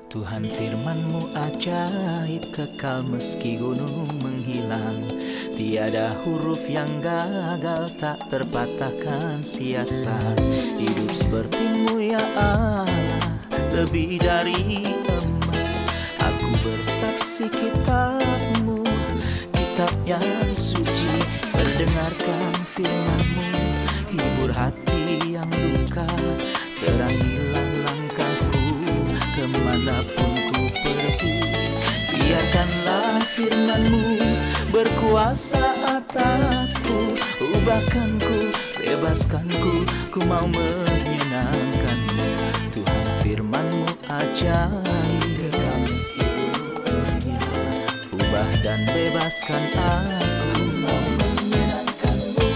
Tuhan firman-Mu ajaib, kekal meski gunung menghilang. Tiada huruf yang gagal, tak terpatahkan siasat. Hidup seperti-Mu ya Allah, lebih dari emas. Aku bersaksi kitab-Mu, kitab yang suci. Terdengarkan firman-Mu, hibur hati yang luka. Terangilah langkahku kemanapun ku pergi. Biarkanlah firman-Mu berkuasa atasku. Ubahkanku, bebaskanku, ku mau menyenangkan-Mu. Tuhan firman-Mu ajaib, kekal meski gunungnya. Ubah dan bebaskan aku, mau menyenangkan-Mu.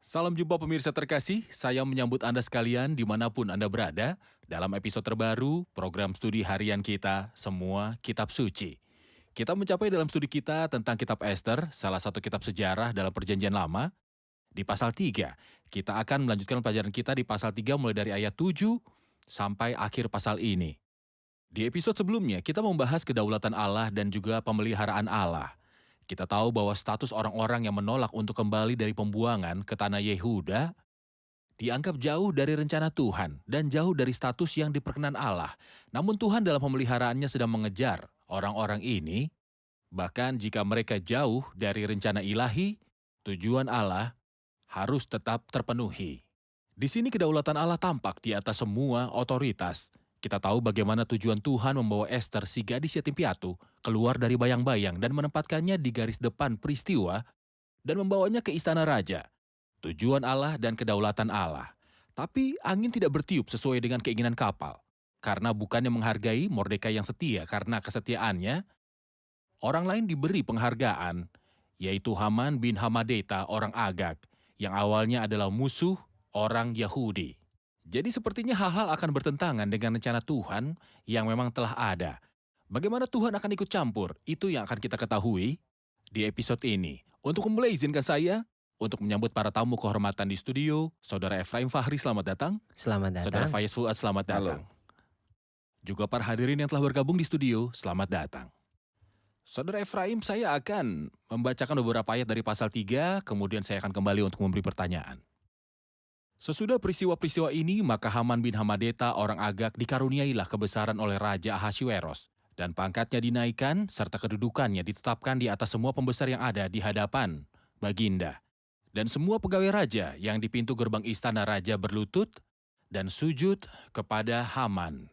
Salam jumpa pemirsa terkasih, saya menyambut Anda sekalian dimanapun Anda berada dalam episode terbaru program studi harian kita, Semua Kitab Suci. Kita mencapai dalam studi kita tentang kitab Ester, salah satu kitab sejarah dalam perjanjian lama. Di pasal 3, kita akan melanjutkan pelajaran kita di pasal 3 mulai dari ayat 7 sampai akhir pasal ini. Di episode sebelumnya, kita membahas kedaulatan Allah dan juga pemeliharaan Allah. Kita tahu bahwa status orang-orang yang menolak untuk kembali dari pembuangan ke tanah Yehuda dianggap jauh dari rencana Tuhan dan jauh dari status yang diperkenan Allah. Namun Tuhan dalam pemeliharaannya sedang mengejar orang-orang ini, bahkan jika mereka jauh dari rencana ilahi, tujuan Allah harus tetap terpenuhi. Di sini kedaulatan Allah tampak di atas semua otoritas. Kita tahu bagaimana tujuan Tuhan membawa Ester, si gadis yatim piatu, keluar dari bayang-bayang dan menempatkannya di garis depan peristiwa dan membawanya ke istana raja. Tujuan Allah dan kedaulatan Allah. Tapi angin tidak bertiup sesuai dengan keinginan kapal. Karena bukannya menghargai Mordekai yang setia karena kesetiaannya, orang lain diberi penghargaan, yaitu Haman bin Hamadeta orang Agag, yang awalnya adalah musuh orang Yahudi. Jadi sepertinya hal-hal akan bertentangan dengan rencana Tuhan yang memang telah ada. Bagaimana Tuhan akan ikut campur, itu yang akan kita ketahui di episode ini. Untuk memulai, izinkan saya untuk menyambut para tamu kehormatan di studio. Saudara Efraim Fahri, selamat datang. Selamat Saudara datang. Faiz Fuad, selamat datang. Juga para hadirin yang telah bergabung di studio, selamat datang. Saudara Efraim, saya akan membacakan beberapa ayat dari pasal 3, kemudian saya akan kembali untuk memberi pertanyaan. Sesudah peristiwa-peristiwa ini, maka Haman bin Hamadeta orang Agag dikaruniailah kebesaran oleh Raja Ahasuerus, dan pangkatnya dinaikkan serta kedudukannya ditetapkan di atas semua pembesar yang ada di hadapan Baginda. Dan semua pegawai raja yang di pintu gerbang istana raja berlutut dan sujud kepada Haman.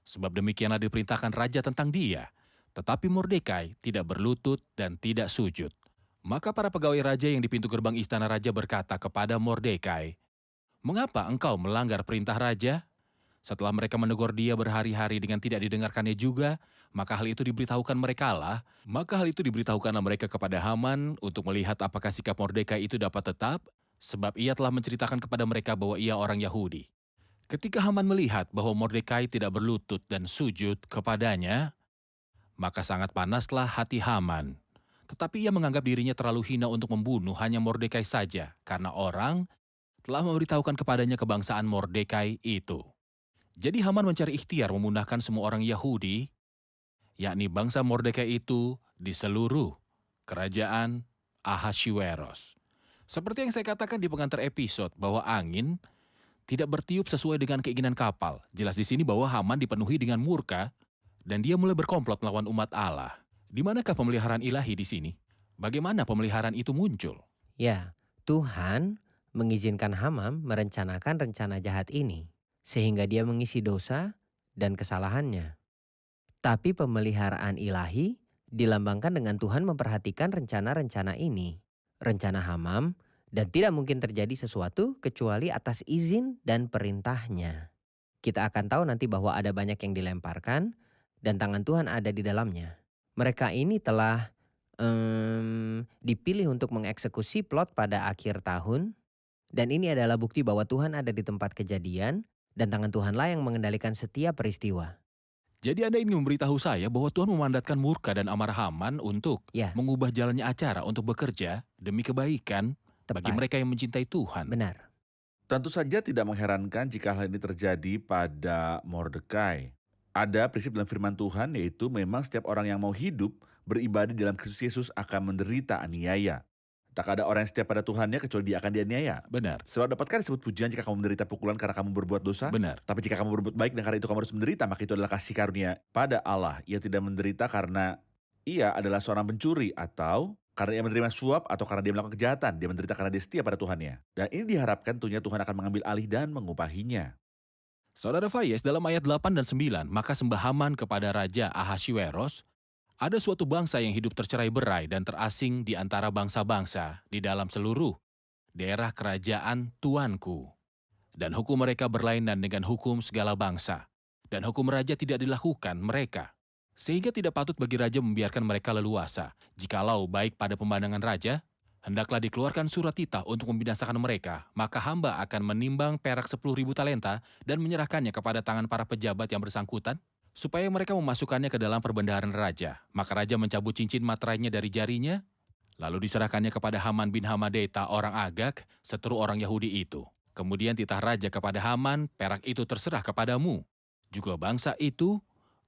Sebab demikianlah diperintahkan raja tentang dia. Tetapi Mordekai tidak berlutut dan tidak sujud. Maka para pegawai raja yang di pintu gerbang istana raja berkata kepada Mordekai, "Mengapa engkau melanggar perintah raja?" Setelah mereka menegur dia berhari-hari dengan tidak didengarkannya juga, maka hal itu diberitahukanlah mereka kepada Haman untuk melihat apakah sikap Mordekai itu dapat tetap, sebab ia telah menceritakan kepada mereka bahwa ia orang Yahudi. Ketika Haman melihat bahwa Mordekai tidak berlutut dan sujud kepadanya, maka sangat panaslah hati Haman. Tetapi ia menganggap dirinya terlalu hina untuk membunuh hanya Mordekai saja, karena orang telah memberitahukan kepadanya kebangsaan Mordekai itu. Jadi Haman mencari ikhtiar memundahkan semua orang Yahudi, yakni bangsa Mordekai itu di seluruh kerajaan Ahasuerus. Seperti yang saya katakan di pengantar episode bahwa angin tidak bertiup sesuai dengan keinginan kapal. Jelas di sini bahwa Haman dipenuhi dengan murka dan dia mulai berkomplot melawan umat Allah. Di manakah pemeliharaan ilahi di sini? Bagaimana pemeliharaan itu muncul? Ya, Tuhan mengizinkan Haman merencanakan rencana jahat ini, sehingga dia mengisi dosa dan kesalahannya. Tapi pemeliharaan ilahi dilambangkan dengan Tuhan memperhatikan rencana-rencana ini. Rencana Haman, dan tidak mungkin terjadi sesuatu kecuali atas izin dan perintahnya. Kita akan tahu nanti bahwa ada banyak yang dilemparkan dan tangan Tuhan ada di dalamnya. Mereka ini telah dipilih untuk mengeksekusi plot pada akhir tahun. Dan ini adalah bukti bahwa Tuhan ada di tempat kejadian dan tangan Tuhanlah yang mengendalikan setiap peristiwa. Jadi Anda ingin memberitahu saya bahwa Tuhan memandatkan murka dan amarah Haman untuk mengubah jalannya acara untuk bekerja demi kebaikan bagi Tepat. mereka yang mencintai Tuhan. Benar. Tentu saja tidak mengherankan jika hal ini terjadi pada Mordekai. Ada prinsip dalam firman Tuhan yaitu memang setiap orang yang mau hidup beribadah dalam Kristus Yesus akan menderita aniaya. Tak ada orang yang setia pada Tuhannya kecuali dia akan dianiaya. Benar, Sebab dapatkah disebut pujian jika kamu menderita pukulan karena kamu berbuat dosa? benar. Tapi jika kamu berbuat baik dan karena itu kamu harus menderita, maka itu adalah kasih karunia pada Allah. Ia tidak menderita karena ia adalah seorang pencuri atau karena ia menerima suap atau karena dia melakukan kejahatan. Dia menderita karena dia setia pada Tuhannya. Dan ini diharapkan tentunya Tuhan akan mengambil alih dan mengupahinya. Saudara Fayez, dalam ayat 8 dan 9, maka sembah Haman kepada Raja Ahasiweros, ada suatu bangsa yang hidup tercerai-berai dan terasing di antara bangsa-bangsa di dalam seluruh daerah kerajaan tuanku. Dan hukum mereka berlainan dengan hukum segala bangsa. Dan hukum raja tidak dilakukan mereka. Sehingga tidak patut bagi raja membiarkan mereka leluasa. Jikalau baik pada pemandangan raja, hendaklah dikeluarkan surat titah untuk membinasakan mereka, maka hamba akan menimbang perak 10.000 talenta dan menyerahkannya kepada tangan para pejabat yang bersangkutan, supaya mereka memasukkannya ke dalam perbendaharaan raja. Maka raja mencabut cincin materainya dari jarinya, lalu diserahkannya kepada Haman bin Hamadeta orang Agag, seteru orang Yahudi itu. Kemudian titah raja kepada Haman, perak itu terserah kepadamu. Juga bangsa itu,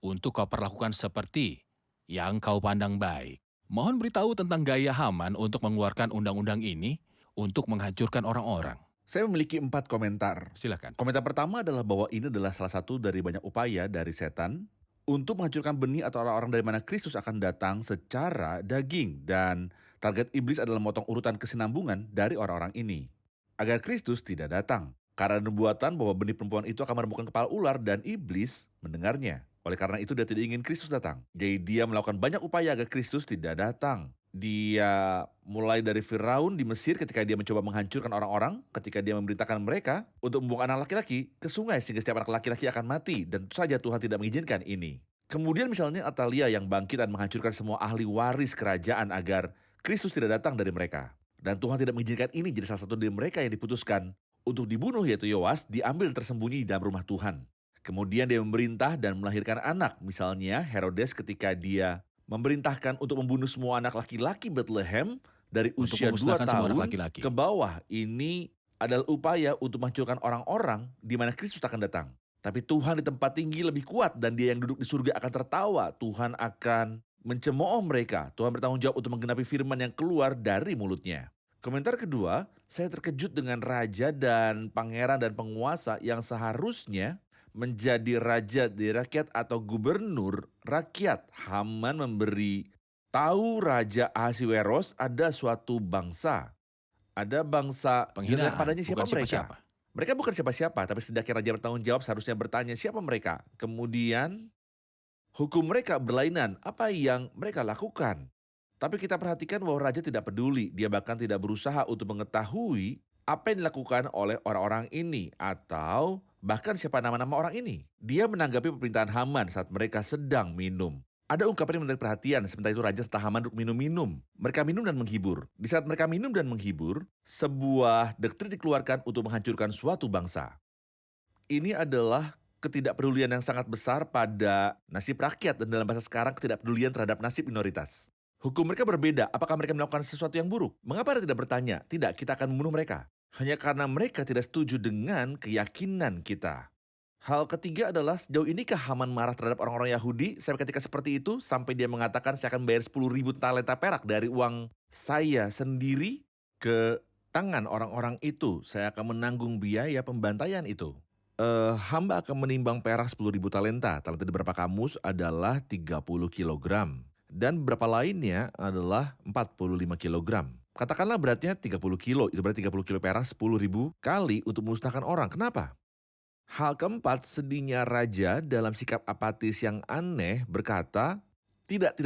untuk kau perlakukan seperti yang kau pandang baik. Mohon beritahu tentang gaya Haman untuk mengeluarkan undang-undang ini untuk menghancurkan orang-orang. Saya memiliki 4 komentar. Silakan. Komentar pertama adalah bahwa ini adalah salah satu dari banyak upaya dari setan untuk menghancurkan benih atau orang-orang dari mana Kristus akan datang secara daging. Dan target iblis adalah memotong urutan kesinambungan dari orang-orang ini, agar Kristus tidak datang. Karena nubuatan bahwa benih perempuan itu akan meremukkan kepala ular dan iblis mendengarnya. Oleh karena itu dia tidak ingin Kristus datang. Jadi dia melakukan banyak upaya agar Kristus tidak datang. Dia mulai dari Firaun di Mesir ketika dia mencoba menghancurkan orang-orang, ketika dia memerintahkan mereka untuk membuang anak laki-laki ke sungai sehingga setiap anak laki-laki akan mati. Dan tentu saja Tuhan tidak mengizinkan ini. Kemudian misalnya Atalia yang bangkit dan menghancurkan semua ahli waris kerajaan agar Kristus tidak datang dari mereka. Dan Tuhan tidak mengizinkan ini jadi salah satu dari mereka yang diputuskan untuk dibunuh, yaitu Yoas, diambil tersembunyi di dalam rumah Tuhan. Kemudian dia memerintah dan melahirkan anak. Misalnya Herodes ketika dia memerintahkan untuk membunuh semua anak laki-laki Bethlehem dari Untuk usia 2 memusnahkan semua anak tahun laki-laki. ke bawah. Ini adalah upaya untuk menghancurkan orang-orang di mana Kristus akan datang. Tapi Tuhan di tempat tinggi lebih kuat dan dia yang duduk di surga akan tertawa. Tuhan akan mencemooh mereka. Tuhan bertanggung jawab untuk menggenapi firman yang keluar dari mulutnya. Komentar kedua, saya terkejut dengan raja dan pangeran dan penguasa yang seharusnya menjadi raja di rakyat atau gubernur rakyat. Haman memberi tahu Raja Ahasiweros ada suatu bangsa. Ada bangsa Penghinaan, padanya siapa bukan mereka? siapa-siapa. Mereka bukan siapa-siapa, tapi setidaknya raja bertanggung jawab seharusnya bertanya siapa mereka. Kemudian hukum mereka berlainan, apa yang mereka lakukan. Tapi kita perhatikan bahwa raja tidak peduli, dia bahkan tidak berusaha untuk mengetahui apa yang dilakukan oleh orang-orang ini atau bahkan siapa nama-nama orang ini. Dia menanggapi permintaan Haman saat mereka sedang minum. Ada ungkapan yang menarik perhatian, sementara itu raja serta Haman duduk minum-minum. Mereka minum dan menghibur. Di saat mereka minum dan menghibur, sebuah doktrin dikeluarkan untuk menghancurkan suatu bangsa. Ini adalah ketidakpedulian yang sangat besar pada nasib rakyat dan dalam bahasa sekarang ketidakpedulian terhadap nasib minoritas. Hukum mereka berbeda, apakah mereka melakukan sesuatu yang buruk? Mengapa Anda tidak bertanya? Tidak, kita akan membunuh mereka. Hanya karena mereka tidak setuju dengan keyakinan kita. Hal ketiga adalah sejauh inikah Haman marah terhadap orang-orang Yahudi sampai ketika seperti itu sampai dia mengatakan saya akan bayar 10.000 talenta perak dari uang saya sendiri ke tangan orang-orang itu. Saya akan menanggung biaya pembantaian itu. Hamba akan menimbang perak 10.000 talenta. Talenta di beberapa kamus adalah 30 kilogram. Dan beberapa lainnya adalah 45 kilogram. Katakanlah beratnya 30 kilo, itu berarti 30 kilo perak 10.000 kali untuk memusnahkan orang. Kenapa? Hal keempat, sedihnya raja dalam sikap apatis yang aneh berkata, tidak,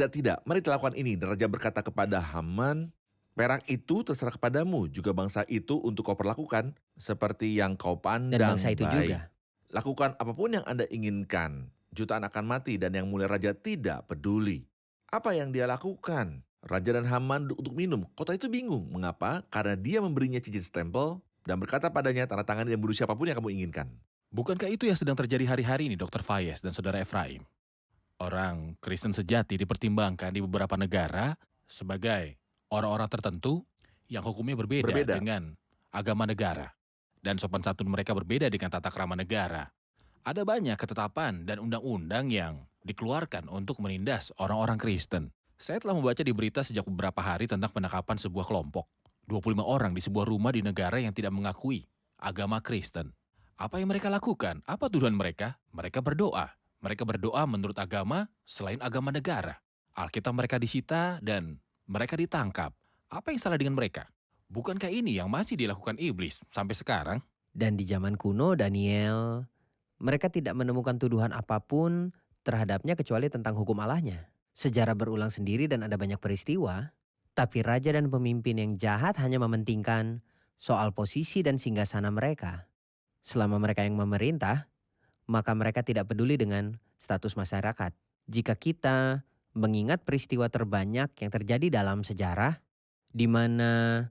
mari kita lakukan ini. Dan raja berkata kepada Haman, perak itu terserah kepadamu, juga bangsa itu untuk kau perlakukan seperti yang kau pandang Dan bangsa itu baik. juga. Lakukan apapun yang Anda inginkan, jutaan akan mati dan yang mulia raja tidak peduli. Apa yang dia lakukan? Raja dan Haman duduk untuk minum. Kota itu bingung. Mengapa? Karena dia memberinya cincin stempel dan berkata padanya tanda tangan dan bunuh siapapun yang kamu inginkan. Bukankah itu yang sedang terjadi hari-hari ini, Dr. Fayez dan Saudara Efraim? Orang Kristen sejati dipertimbangkan di beberapa negara sebagai orang-orang tertentu yang hukumnya berbeda Berbeda. dengan agama negara. dan sopan santun mereka berbeda dengan tata krama negara. Ada banyak ketetapan dan undang-undang yang dikeluarkan untuk menindas orang-orang Kristen. Saya telah membaca di berita sejak beberapa hari tentang penangkapan sebuah kelompok. 25 orang di sebuah rumah di negara yang tidak mengakui agama Kristen. Apa yang mereka lakukan? Apa tuduhan mereka? Mereka berdoa. Mereka berdoa menurut agama selain agama negara. Alkitab mereka disita dan mereka ditangkap. Apa yang salah dengan mereka? Bukankah ini yang masih dilakukan iblis sampai sekarang? Dan di zaman kuno, Daniel, mereka tidak menemukan tuduhan apapun terhadapnya kecuali tentang hukum Allahnya. Sejarah berulang sendiri dan ada banyak peristiwa, tapi raja dan pemimpin yang jahat hanya mementingkan soal posisi dan singgasana mereka. Selama mereka yang memerintah, maka mereka tidak peduli dengan status masyarakat. Jika kita mengingat peristiwa terbanyak yang terjadi dalam sejarah, di mana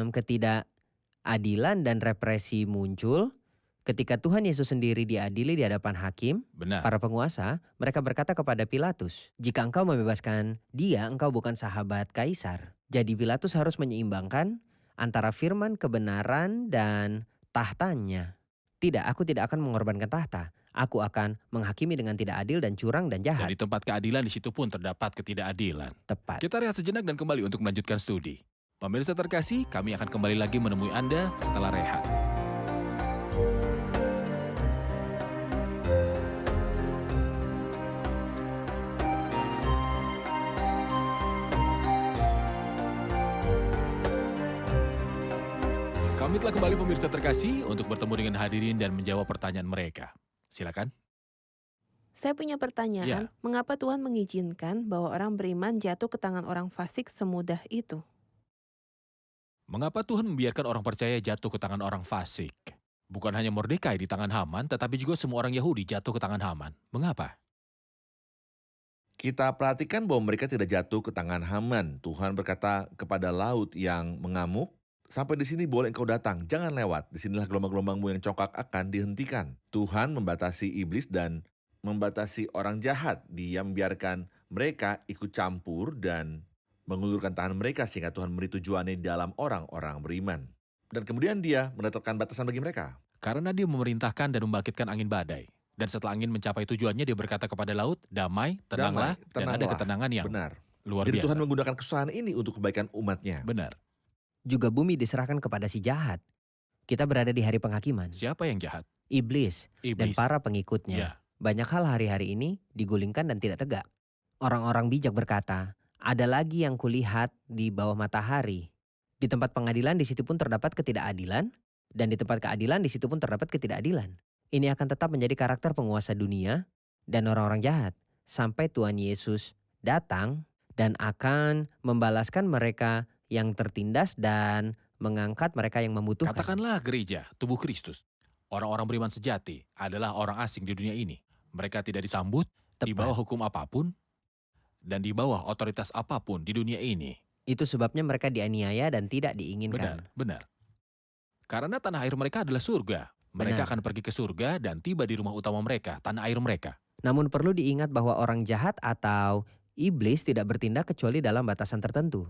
ketidakadilan dan represi muncul, ketika Tuhan Yesus sendiri diadili di hadapan hakim, Benar. para penguasa, mereka berkata kepada Pilatus, "Jika engkau membebaskan dia, engkau bukan sahabat kaisar." Jadi Pilatus harus menyeimbangkan antara firman kebenaran dan tahtanya. Tidak, aku tidak akan mengorbankan tahta. Aku akan menghakimi dengan tidak adil dan curang dan Dan jahat. di tempat keadilan di situ pun terdapat ketidakadilan. Tepat. Kita rehat sejenak dan kembali untuk melanjutkan studi. Pemirsa terkasih, kami akan kembali lagi menemui Anda setelah rehat. Kami telah kembali pemirsa terkasih untuk bertemu dengan hadirin dan menjawab pertanyaan mereka. Silakan. Saya punya pertanyaan, Ya. mengapa Tuhan mengizinkan bahwa orang beriman jatuh ke tangan orang fasik semudah itu? Mengapa Tuhan membiarkan orang percaya jatuh ke tangan orang fasik? Bukan hanya Mordekai di tangan Haman, tetapi juga semua orang Yahudi jatuh ke tangan Haman. Mengapa? Kita perhatikan bahwa mereka tidak jatuh ke tangan Haman. Tuhan berkata kepada laut yang mengamuk, "Sampai di sini boleh engkau datang, jangan lewat. Disinilah gelombang-gelombangmu yang congkak akan dihentikan." Tuhan membatasi iblis dan membatasi orang jahat. Dia membiarkan mereka ikut campur dan mengulurkan tangan mereka sehingga Tuhan memberi tujuannya di dalam orang-orang beriman. Dan kemudian dia menetapkan batasan bagi mereka. Karena dia memerintahkan dan membangkitkan angin badai. Dan setelah angin mencapai tujuannya, dia berkata kepada laut, damai, tenanglah, Damai, dan ada tenanglah. ketenangan yang Benar. luar Jadi biasa. Tuhan menggunakan kesusahan ini untuk kebaikan umatnya. Benar. Juga bumi diserahkan kepada si jahat. Kita berada di hari penghakiman. Siapa yang jahat? Iblis dan Iblis. para pengikutnya. Ya. Banyak hal hari-hari ini digulingkan dan tidak tegak. Orang-orang bijak berkata, ada lagi yang kulihat di bawah matahari. Di tempat pengadilan di situ pun terdapat ketidakadilan, dan di tempat keadilan di situ pun terdapat ketidakadilan. Ini akan tetap menjadi karakter penguasa dunia dan orang-orang jahat sampai Tuhan Yesus datang dan akan membalaskan mereka yang tertindas dan mengangkat mereka yang membutuhkan. Katakanlah gereja, tubuh Kristus. Orang-orang beriman sejati adalah orang asing di dunia ini. Mereka tidak disambut di Tepat. bawah hukum apapun dan di bawah otoritas apapun di dunia ini. Itu sebabnya mereka dianiaya dan tidak Benar, diinginkan. benar. Karena tanah air mereka adalah surga. Mereka Benar. akan pergi ke surga dan tiba di rumah utama mereka, tanah air mereka. Namun perlu diingat bahwa orang jahat atau iblis tidak bertindak kecuali dalam batasan tertentu.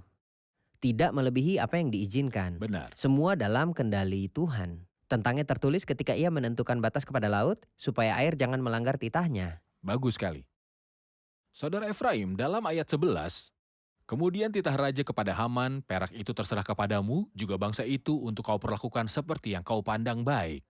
Tidak melebihi apa yang diizinkan. Benar. Semua dalam kendali Tuhan. Tentangnya tertulis ketika ia menentukan batas kepada laut supaya air jangan melanggar titahnya. Bagus sekali. Saudara Efraim, dalam ayat 11, kemudian titah raja kepada Haman, perak itu terserah kepadamu, juga bangsa itu untuk kau perlakukan seperti yang kau pandang baik.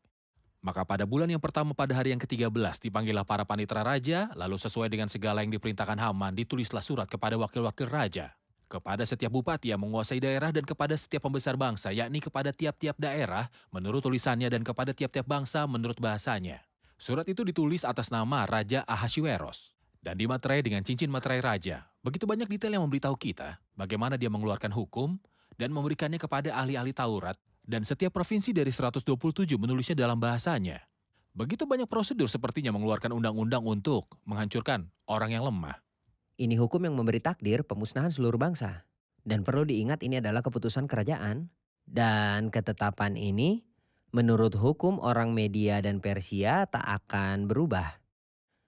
Maka pada bulan yang pertama pada hari yang ke-13 dipanggillah para panitera raja, lalu sesuai dengan segala yang diperintahkan Haman ditulislah surat kepada wakil-wakil raja, kepada setiap bupati yang menguasai daerah dan kepada setiap pembesar bangsa, yakni kepada tiap-tiap daerah menurut tulisannya dan kepada tiap-tiap bangsa menurut bahasanya. Surat itu ditulis atas nama Raja Ahasuerus dan dimaterai dengan cincin materai raja. Begitu banyak detail yang memberitahu kita bagaimana dia mengeluarkan hukum dan memberikannya kepada ahli-ahli Taurat, dan setiap provinsi dari 127 menulisnya dalam bahasanya. Begitu banyak prosedur sepertinya mengeluarkan undang-undang untuk menghancurkan orang yang lemah. Ini hukum yang memberi takdir pemusnahan seluruh bangsa. Dan perlu diingat ini adalah keputusan kerajaan. Dan ketetapan ini menurut hukum orang Media dan Persia tak akan berubah.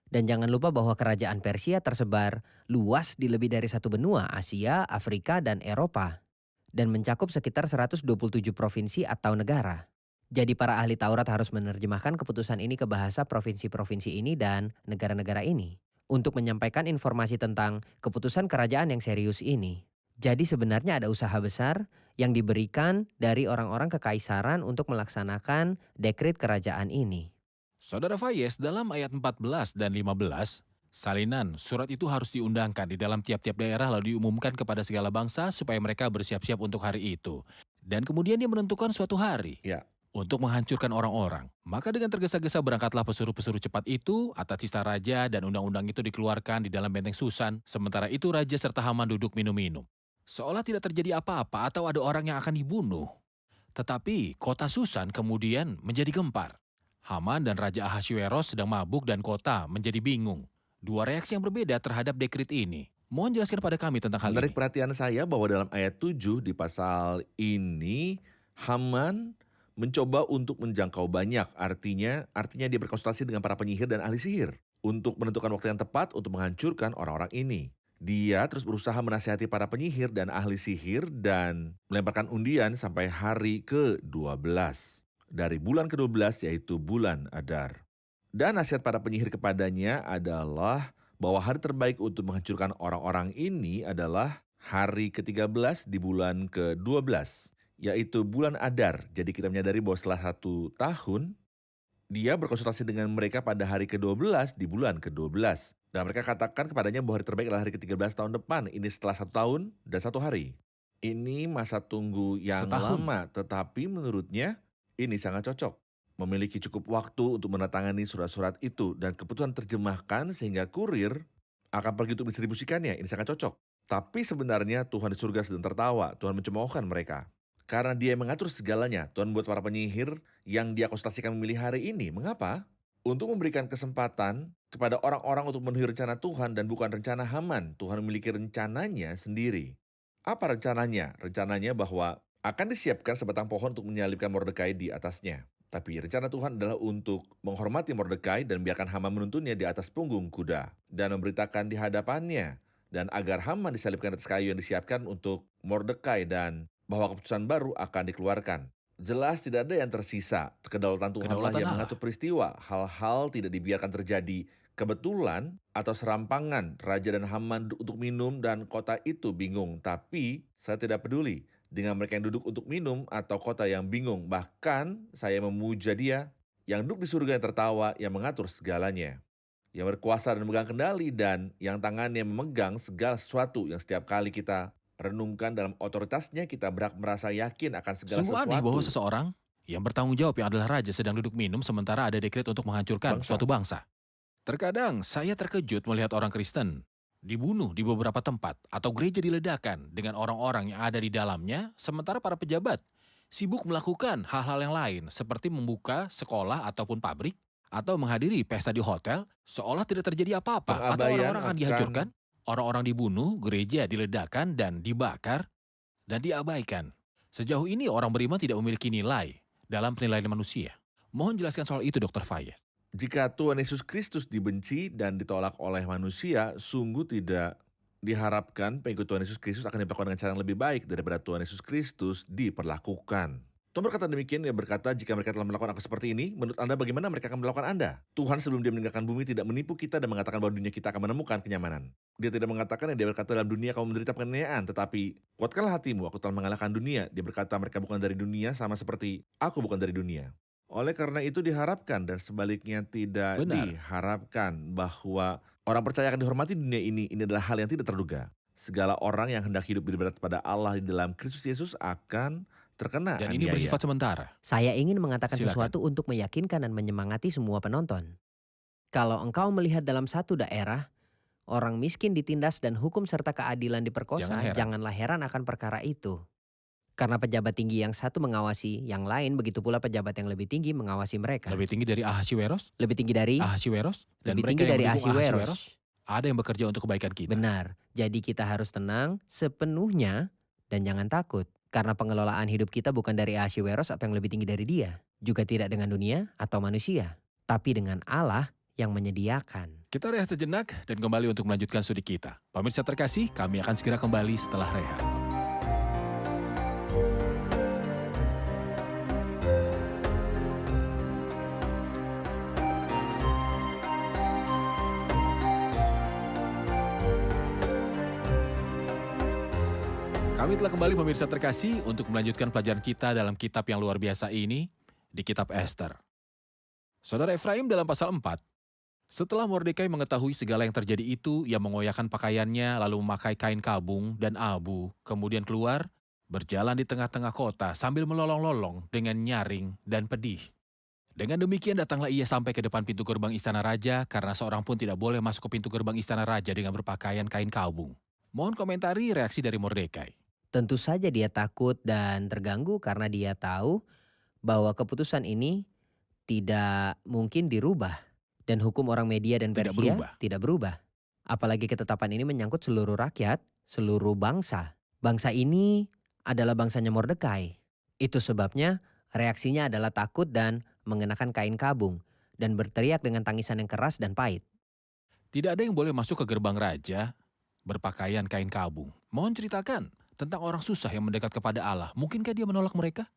Dan jangan lupa bahwa kerajaan Persia tersebar luas di lebih dari satu benua, Asia, Afrika, dan Eropa. Dan mencakup sekitar 127 provinsi atau negara. Jadi para ahli Taurat harus menerjemahkan keputusan ini ke bahasa provinsi-provinsi ini dan negara-negara ini untuk menyampaikan informasi tentang keputusan kerajaan yang serius ini. Jadi sebenarnya ada usaha besar yang diberikan dari orang-orang kekaisaran untuk melaksanakan dekret kerajaan ini. Saudara Fayez, dalam ayat 14 dan 15, salinan surat itu harus diundangkan di dalam tiap-tiap daerah lalu diumumkan kepada segala bangsa supaya mereka bersiap-siap untuk hari itu. Dan kemudian dia menentukan suatu hari Ya. untuk menghancurkan orang-orang. Maka dengan tergesa-gesa berangkatlah pesuruh-pesuruh cepat itu atas sista raja dan undang-undang itu dikeluarkan di dalam benteng Susan. Sementara itu raja serta Haman duduk minum-minum. Seolah tidak terjadi apa-apa atau ada orang yang akan dibunuh. Tetapi kota Susan kemudian menjadi gempar. Haman dan Raja Ahasuerus sedang mabuk dan kota menjadi bingung. Dua reaksi yang berbeda terhadap dekret ini. Mohon jelaskan pada kami tentang hal Menarik ini. perhatian saya bahwa dalam ayat 7 di pasal ini, Haman mencoba untuk menjangkau banyak. Artinya dia berkonsultasi dengan para penyihir dan ahli sihir untuk menentukan waktu yang tepat untuk menghancurkan orang-orang ini. Dia terus berusaha menasihati para penyihir dan ahli sihir dan melemparkan undian sampai hari ke-12. Dari bulan ke-12 yaitu bulan Adar. Dan nasihat para penyihir kepadanya adalah bahwa hari terbaik untuk menghancurkan orang-orang ini adalah hari ke-13 di bulan ke-12, yaitu bulan Adar. Jadi kita menyadari bahwa setelah 1 tahun, dia berkonsultasi dengan mereka pada hari ke-12 di bulan ke-12. Dan mereka katakan kepadanya bahwa hari terbaik adalah hari ke-13 tahun depan. Ini setelah 1 tahun dan 1 hari. Ini masa tunggu yang Setahun. lama, tetapi menurutnya ini sangat cocok. Memiliki cukup waktu untuk menandatangani surat-surat itu dan keputusan terjemahkan sehingga kurir akan pergi untuk distribusikannya. Ini sangat cocok. Tapi sebenarnya Tuhan di surga sedang tertawa. Tuhan mencemoohkan mereka. Karena dia yang mengatur segalanya, Tuhan membuat para penyihir yang dia konsultasikan memilih hari ini. Mengapa? Untuk memberikan kesempatan kepada orang-orang untuk memenuhi rencana Tuhan dan bukan rencana Haman. Tuhan memiliki rencananya sendiri. Apa rencananya? Rencananya bahwa akan disiapkan sebatang pohon untuk menyalibkan Mordekai di atasnya. Tapi rencana Tuhan adalah untuk menghormati Mordekai dan biarkan Haman menuntunnya di atas punggung kuda dan memberitakan di hadapannya dan agar Haman disalibkan di atas kayu yang disiapkan untuk Mordekai dan bahwa keputusan baru akan dikeluarkan. Jelas tidak ada yang tersisa. Kedaulatan Tuhanlah Kedaulatan yang Allah. mengatur peristiwa. Hal-hal tidak dibiarkan terjadi kebetulan atau serampangan. Raja dan Haman untuk minum dan kota itu bingung. Tapi saya tidak peduli dengan mereka yang duduk untuk minum atau kota yang bingung. Bahkan saya memuja dia yang duduk di surga yang tertawa, yang mengatur segalanya. Yang berkuasa dan memegang kendali dan yang tangannya memegang segala sesuatu yang setiap kali kita renungkan dalam otoritasnya, kita berhak merasa yakin akan segala Sungguh sesuatu. aneh bahwa seseorang yang bertanggung jawab yang adalah raja sedang duduk minum sementara ada dekret untuk menghancurkan Bangsa. suatu bangsa. Terkadang saya terkejut melihat orang Kristen dibunuh di beberapa tempat atau gereja diledakkan dengan orang-orang yang ada di dalamnya sementara para pejabat sibuk melakukan hal-hal yang lain seperti membuka sekolah ataupun pabrik atau menghadiri pesta di hotel seolah tidak terjadi apa-apa atau Pengabaian orang-orang akan dihancurkan, orang-orang dibunuh, gereja diledakkan dan dibakar dan diabaikan. Sejauh ini orang beriman tidak memiliki nilai dalam penilaian manusia. Mohon jelaskan soal itu Dr. Fayez. Jika Tuhan Yesus Kristus dibenci dan ditolak oleh manusia, sungguh tidak diharapkan pengikut Tuhan Yesus Kristus akan diperlakukan dengan cara yang lebih baik daripada Tuhan Yesus Kristus diperlakukan. Tuhan berkata demikian, dia berkata, jika mereka telah melakukan aku seperti ini, menurut Anda bagaimana mereka akan melakukan Anda? Tuhan sebelum dia meninggalkan bumi tidak menipu kita dan mengatakan bahwa dunia kita akan menemukan kenyamanan. Dia tidak mengatakan yang dia berkata dalam dunia kamu menderita penganiayaan, tetapi kuatkanlah hatimu, aku telah mengalahkan dunia. Dia berkata mereka bukan dari dunia sama seperti aku bukan dari dunia. Oleh karena itu diharapkan dan sebaliknya tidak Benar. diharapkan bahwa orang percaya akan dihormati di dunia ini adalah hal yang tidak terduga. Segala orang yang hendak hidup beribadat pada Allah di dalam Kristus Yesus akan terkena Dan ini aniaya. bersifat sementara. Saya ingin mengatakan Silakan. sesuatu untuk meyakinkan dan menyemangati semua penonton. Kalau engkau melihat dalam satu daerah, orang miskin ditindas dan hukum serta keadilan diperkosa, Jangan heran. janganlah heran akan perkara itu. Karena pejabat tinggi yang satu mengawasi yang lain, begitu pula pejabat yang lebih tinggi mengawasi mereka. Lebih tinggi dari Ahasuerus, Lebih tinggi dari Ahasuerus, dan lebih mereka tinggi yang dari mendukung Ahasuerus. ada yang bekerja untuk kebaikan kita. Benar. Jadi kita harus tenang sepenuhnya dan jangan takut. Karena pengelolaan hidup kita bukan dari Ahasuerus atau yang lebih tinggi dari dia. Juga tidak dengan dunia atau manusia. Tapi dengan Allah yang menyediakan. Kita rehat sejenak dan kembali untuk melanjutkan studi kita. Pemirsa terkasih, kami akan segera kembali setelah rehat. Kami telah kembali pemirsa terkasih untuk melanjutkan pelajaran kita dalam kitab yang luar biasa ini di kitab Ester. Saudara Efraim dalam pasal 4. Setelah Mordekai mengetahui segala yang terjadi itu, ia mengoyakkan pakaiannya lalu memakai kain kabung dan abu, kemudian keluar, berjalan di tengah-tengah kota sambil melolong-lolong dengan nyaring dan pedih. Dengan demikian datanglah ia sampai ke depan pintu gerbang istana raja karena seorang pun tidak boleh masuk ke pintu gerbang istana raja dengan berpakaian kain kabung. Mohon komentari reaksi dari Mordekai. Tentu saja dia takut dan terganggu karena dia tahu bahwa keputusan ini tidak mungkin dirubah. Dan hukum orang Media dan Tidak Persia berubah. tidak berubah. Apalagi ketetapan ini menyangkut seluruh rakyat, seluruh bangsa. Bangsa ini adalah bangsanya Mordekai. Itu sebabnya reaksinya adalah takut dan mengenakan kain kabung dan berteriak dengan tangisan yang keras dan pahit. Tidak ada yang boleh masuk ke gerbang raja berpakaian kain kabung. Mohon ceritakan tentang orang susah yang mendekat kepada Allah. Mungkinkah dia menolak mereka?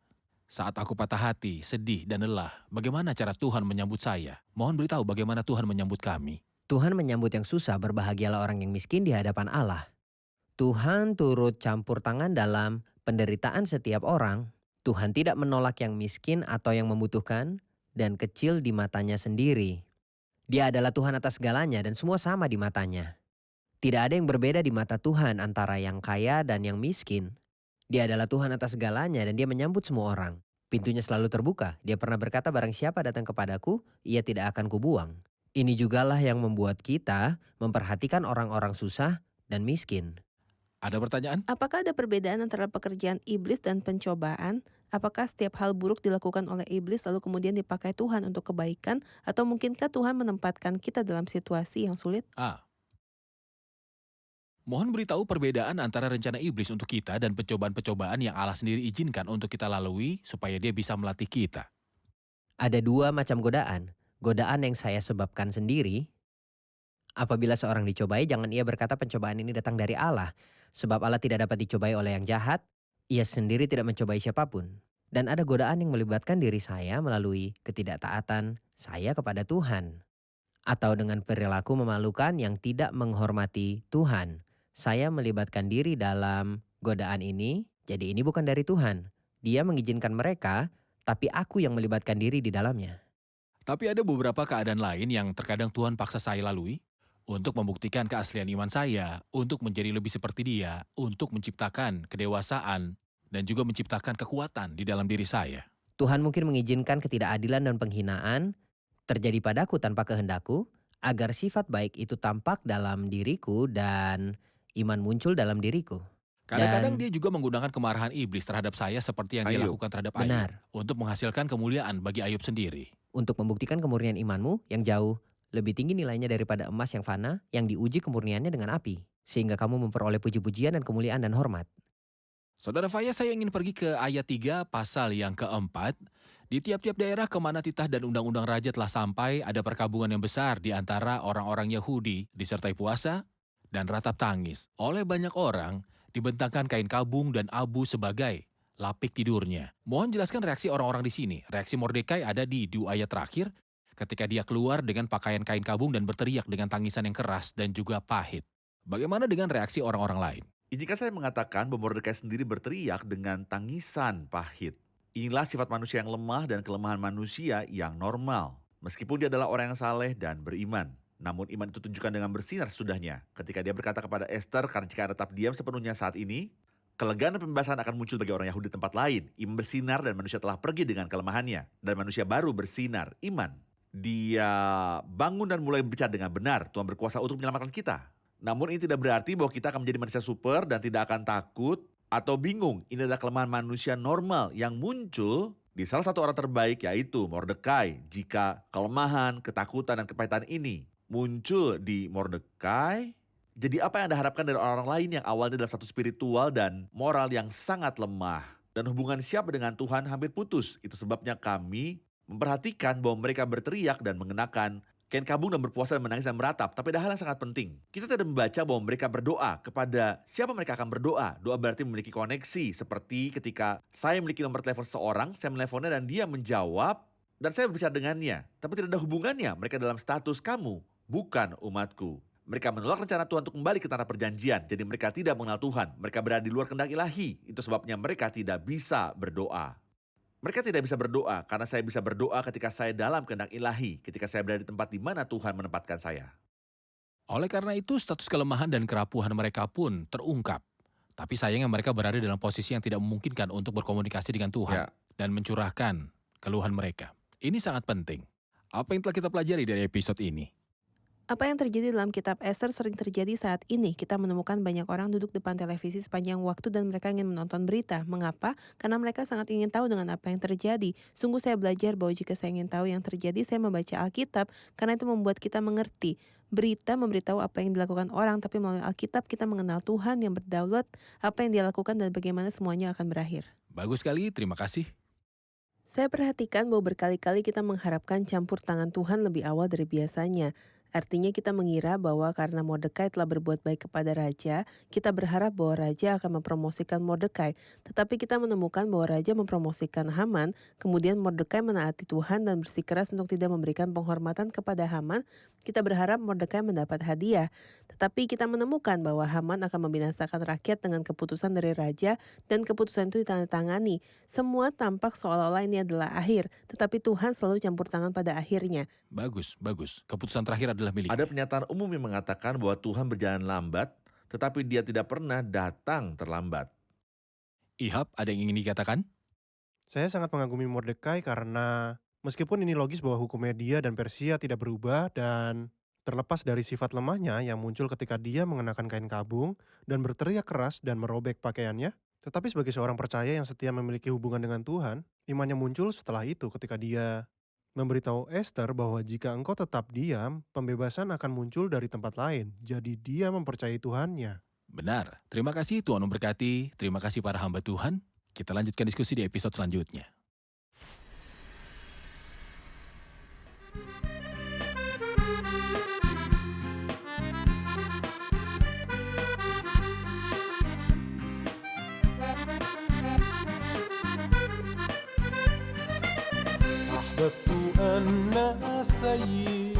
Saat aku patah hati, sedih, dan lelah, bagaimana cara Tuhan menyambut saya? Mohon beritahu bagaimana Tuhan menyambut kami. Tuhan menyambut yang susah, berbahagialah orang yang miskin di hadapan Allah. Tuhan turut campur tangan dalam penderitaan setiap orang. Tuhan tidak menolak yang miskin atau yang membutuhkan dan kecil di matanya sendiri. Dia adalah Tuhan atas segalanya dan semua sama di matanya. Tidak ada yang berbeda di mata Tuhan antara yang kaya dan yang miskin. Dia adalah Tuhan atas segalanya dan dia menyambut semua orang. Pintunya selalu terbuka. Dia pernah berkata, barang siapa datang kepadaku, ia tidak akan kubuang. Ini jugalah yang membuat kita memperhatikan orang-orang susah dan miskin. Ada pertanyaan? Apakah ada perbedaan antara pekerjaan iblis dan pencobaan? Apakah setiap hal buruk dilakukan oleh iblis lalu kemudian dipakai Tuhan untuk kebaikan? Atau mungkinkah Tuhan menempatkan kita dalam situasi yang sulit? A. Mohon beritahu perbedaan antara rencana iblis untuk kita dan pencobaan-pencobaan yang Allah sendiri izinkan untuk kita lalui supaya dia bisa melatih kita. Ada dua macam godaan. Godaan yang saya sebabkan sendiri. Apabila seorang dicobai, jangan ia berkata pencobaan ini datang dari Allah. Sebab Allah tidak dapat dicobai oleh yang jahat. Ia sendiri tidak mencobai siapapun. Dan ada godaan yang melibatkan diri saya melalui ketidaktaatan saya kepada Tuhan. Atau dengan perilaku memalukan yang tidak menghormati Tuhan. Saya melibatkan diri dalam godaan ini, jadi ini bukan dari Tuhan. Dia mengizinkan mereka, tapi aku yang melibatkan diri di dalamnya. Tapi ada beberapa keadaan lain yang terkadang Tuhan paksa saya lalui untuk membuktikan keaslian iman saya, untuk menjadi lebih seperti dia, untuk menciptakan kedewasaan, dan juga menciptakan kekuatan di dalam diri saya. Tuhan mungkin mengizinkan ketidakadilan dan penghinaan terjadi padaku tanpa kehendakku, agar sifat baik itu tampak dalam diriku dan iman muncul dalam diriku. Kadang-kadang Dan- dia juga menggunakan kemarahan iblis terhadap saya seperti yang dia Ayub. lakukan terhadap Ayub. Benar. Untuk menghasilkan kemuliaan bagi Ayub sendiri. Untuk membuktikan kemurnian imanmu yang jauh lebih tinggi nilainya daripada emas yang fana yang diuji kemurniannya dengan api. Sehingga kamu memperoleh puji-pujian dan kemuliaan dan hormat. Saudara Faya, saya ingin pergi ke ayat 3 pasal yang keempat. Di tiap-tiap daerah kemana titah dan undang-undang raja telah sampai, ada perkabungan yang besar di antara orang-orang Yahudi, disertai puasa dan ratap tangis. Oleh banyak orang, dibentangkan kain kabung dan abu sebagai lapik tidurnya. Mohon jelaskan reaksi orang-orang di sini. Reaksi Mordekai ada di dua ayat terakhir, ketika dia keluar dengan pakaian kain kabung dan berteriak dengan tangisan yang keras dan juga pahit. Bagaimana dengan reaksi orang-orang lain? Izinkan saya mengatakan bahwa Mordekai sendiri berteriak dengan tangisan pahit. Inilah sifat manusia yang lemah dan kelemahan manusia yang normal. Meskipun dia adalah orang yang saleh dan beriman. Namun iman itu tunjukkan dengan bersinar sesudahnya. Ketika dia berkata kepada Ester, karena jika Anda tetap diam sepenuhnya saat ini, kelegaan dan pembebasan akan muncul bagi orang Yahudi di tempat lain. Iman bersinar dan manusia telah pergi dengan kelemahannya. Dan manusia baru bersinar, iman. Dia bangun dan mulai berbicara dengan benar. Tuhan berkuasa untuk menyelamatkan kita. Namun ini tidak berarti bahwa kita akan menjadi manusia super dan tidak akan takut atau bingung. Ini adalah kelemahan manusia normal yang muncul di salah satu orang terbaik, yaitu Mordekai. Jika kelemahan, ketakutan, dan kepahitan ini muncul di Mordekai, jadi apa yang Anda harapkan dari orang lain yang awalnya dalam satu spiritual dan moral yang sangat lemah? Dan hubungan siapa dengan Tuhan hampir putus. Itu sebabnya kami memperhatikan bahwa mereka berteriak dan mengenakan kain kabung dan berpuasa dan menangis dan meratap. Tapi ada hal yang sangat penting. Kita tidak membaca bahwa mereka berdoa kepada siapa mereka akan berdoa. Doa berarti memiliki koneksi. Seperti ketika saya memiliki nomor telepon seseorang, saya meneleponnya dan dia menjawab, dan saya berbicara dengannya. Tapi tidak ada hubungannya. Mereka dalam status kamu, bukan umatku. Mereka menolak rencana Tuhan untuk kembali ke tanah perjanjian. Jadi mereka tidak mengenal Tuhan. Mereka berada di luar kehendak ilahi. Itu sebabnya mereka tidak bisa berdoa. Mereka tidak bisa berdoa karena saya bisa berdoa ketika saya dalam kehendak ilahi. Ketika saya berada di tempat di mana Tuhan menempatkan saya. Oleh karena itu, status kelemahan dan kerapuhan mereka pun terungkap. Tapi sayangnya mereka berada dalam posisi yang tidak memungkinkan untuk berkomunikasi dengan Tuhan Ya. dan mencurahkan keluhan mereka. Ini sangat penting. Apa yang telah kita pelajari dari episode ini? Apa yang terjadi dalam kitab Ester sering terjadi saat ini. Kita menemukan banyak orang duduk depan televisi sepanjang waktu dan mereka ingin menonton berita. Mengapa? Karena mereka sangat ingin tahu dengan apa yang terjadi. Sungguh saya belajar bahwa jika saya ingin tahu yang terjadi, saya membaca Alkitab karena itu membuat kita mengerti. Berita memberitahu apa yang dilakukan orang, tapi melalui Alkitab kita mengenal Tuhan yang berdaulat, apa yang dia lakukan dan bagaimana semuanya akan berakhir. Bagus sekali, terima kasih. Saya perhatikan bahwa berkali-kali kita mengharapkan campur tangan Tuhan lebih awal dari biasanya. Artinya kita mengira bahwa karena Mordekai telah berbuat baik kepada raja, kita berharap bahwa raja akan mempromosikan Mordekai. Tetapi kita menemukan bahwa raja mempromosikan Haman, kemudian Mordekai menaati Tuhan dan bersikeras untuk tidak memberikan penghormatan kepada Haman. Kita berharap Mordekai mendapat hadiah. Tetapi kita menemukan bahwa Haman akan membinasakan rakyat dengan keputusan dari raja dan keputusan itu ditandatangani. Semua tampak seolah-olah ini adalah akhir, tetapi Tuhan selalu campur tangan pada akhirnya. Bagus, bagus. Keputusan terakhir adalah miliknya. Ada pernyataan umum yang mengatakan bahwa Tuhan berjalan lambat, tetapi dia tidak pernah datang terlambat. Ihab, ada yang ingin dikatakan? Saya sangat mengagumi Mordekai karena meskipun ini logis bahwa hukum Media dan Persia tidak berubah dan terlepas dari sifat lemahnya yang muncul ketika dia mengenakan kain kabung dan berteriak keras dan merobek pakaiannya, tetapi sebagai seorang percaya yang setia memiliki hubungan dengan Tuhan, imannya muncul setelah itu ketika dia memberitahu Ester bahwa jika engkau tetap diam, pembebasan akan muncul dari tempat lain. Jadi dia mempercayai Tuhannya. Benar. Terima kasih Tuhan memberkati. Terima kasih para hamba Tuhan. Kita lanjutkan diskusi di episode selanjutnya. أحببت أن سيدي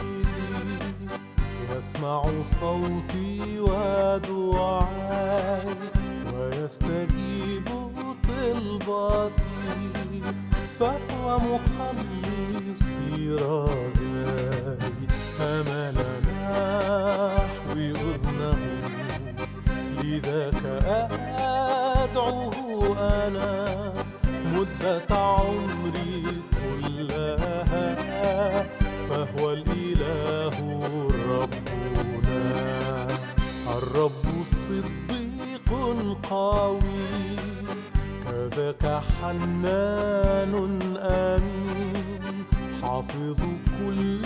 يسمع صوتي ودعائي ويستجيب طلباتي فهو مخلصي رجائي أمل نحوي أذنه لذاك أدعوه أنا مدة عمري كلها فهو الإله ربنا الرب صديق قوي كذاك حنان أمين حافظ كل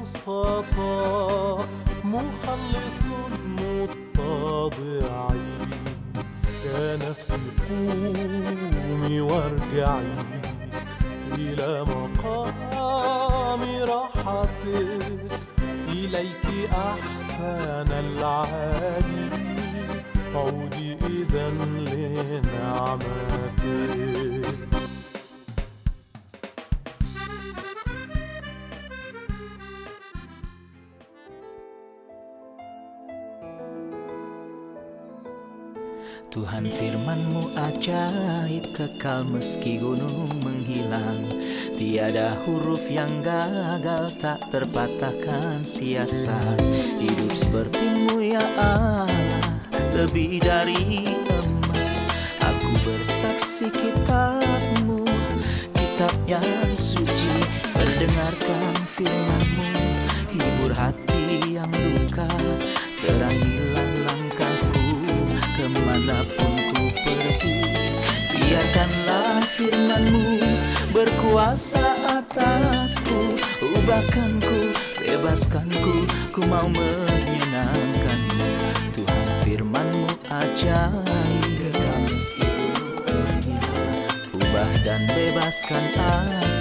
البسطاء مخلص متضعين يا نفسي قومي وارجعي إلى مقام راحتك إليك أحسن العالي عودي إذا لنعمتك. Tuhan firman-Mu ajaib, kekal meski gunung menghilang. Tiada huruf yang gagal, tak terpatahkan siasat. Hidup seperti-Mu ya Allah, lebih dari emas. Aku bersaksi kitab-Mu, kitab yang suci. Mendengarkan firman-Mu, hibur hati yang luka. Terangilah langkahku kemanapun ku pergi. Biarkanlah firman-Mu berkuasa atasku. Ubahkanku, bebaskanku, ku mau menyenangkan-Mu. Tuhan firman-Mu ajaib, ubah dan bebaskan aku.